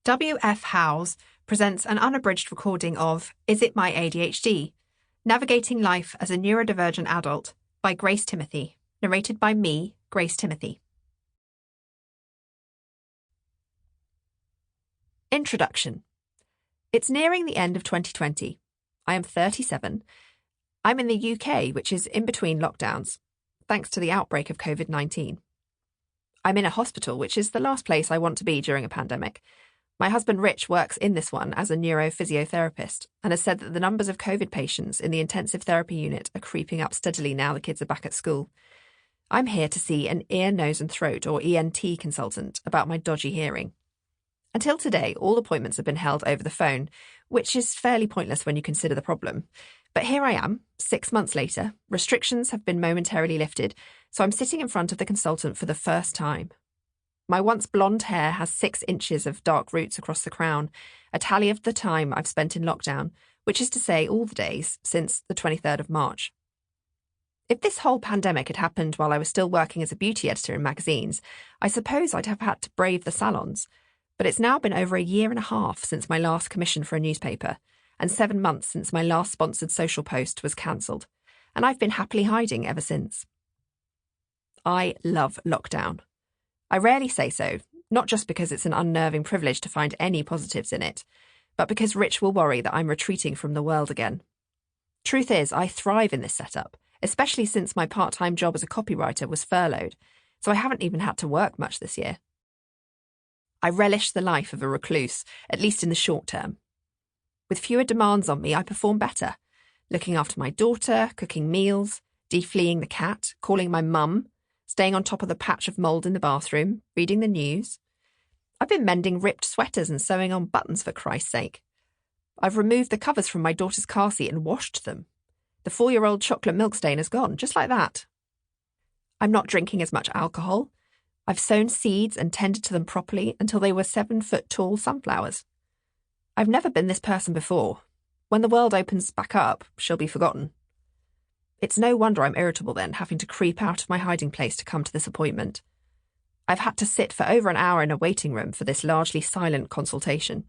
W.F. Howes presents an unabridged recording of It My ADHD? Navigating Life as a Neurodivergent Adult by Grace Timothy, narrated by me, Grace Timothy. Introduction. It's nearing the end of 2020. I am 37. I'm in the UK, which is in between lockdowns, thanks to the outbreak of COVID-19. I'm in a hospital, which is the last place I want to be during a pandemic. My husband Rich works in this one as a neurophysiotherapist and has said that the numbers of COVID patients in the intensive therapy unit are creeping up steadily now the kids are back at school. I'm here to see an ear, nose and throat, or ENT consultant, about my dodgy hearing. Until today, all appointments have been held over the phone, which is fairly pointless when you consider the problem. But here I am, 6 months later, restrictions have been momentarily lifted, so I'm sitting in front of the consultant for the first time. My once blonde hair has 6 inches of dark roots across the crown, a tally of the time I've spent in lockdown, which is to say all the days since the 23rd of March. If this whole pandemic had happened while I was still working as a beauty editor in magazines, I suppose I'd have had to brave the salons. But it's now been over a year and a half since my last commission for a newspaper, and 7 months since my last sponsored social post was cancelled, and I've been happily hiding ever since. I love lockdown. I rarely say so, not just because it's an unnerving privilege to find any positives in it, but because Rich will worry that I'm retreating from the world again. Truth is, I thrive in this setup, especially since my part-time job as a copywriter was furloughed, so I haven't even had to work much this year. I relish the life of a recluse, at least in the short term. With fewer demands on me, I perform better, looking after my daughter, cooking meals, defleeing the cat, calling my mum, staying on top of the patch of mould in the bathroom, reading the news. I've been mending ripped sweaters and sewing on buttons for Christ's sake. I've removed the covers from my daughter's car seat and washed them. The 4-year-old chocolate milk stain is gone, just like that. I'm not drinking as much alcohol. I've sown seeds and tended to them properly until they were 7-foot-tall sunflowers. I've never been this person before. When the world opens back up, she'll be forgotten. It's no wonder I'm irritable then, having to creep out of my hiding place to come to this appointment. I've had to sit for over an hour in a waiting room for this largely silent consultation.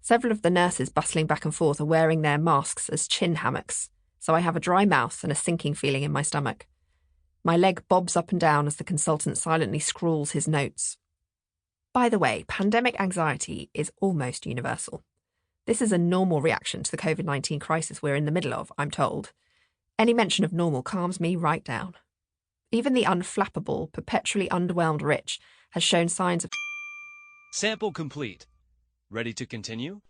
Several of the nurses bustling back and forth are wearing their masks as chin hammocks, so I have a dry mouth and a sinking feeling in my stomach. My leg bobs up and down as the consultant silently scrawls his notes. By the way, pandemic anxiety is almost universal. This is a normal reaction to the COVID-19 crisis we're in the middle of, I'm told. Any mention of normal calms me right down. Even the unflappable, perpetually underwhelmed Rich has shown signs of... Sample complete. Ready to continue?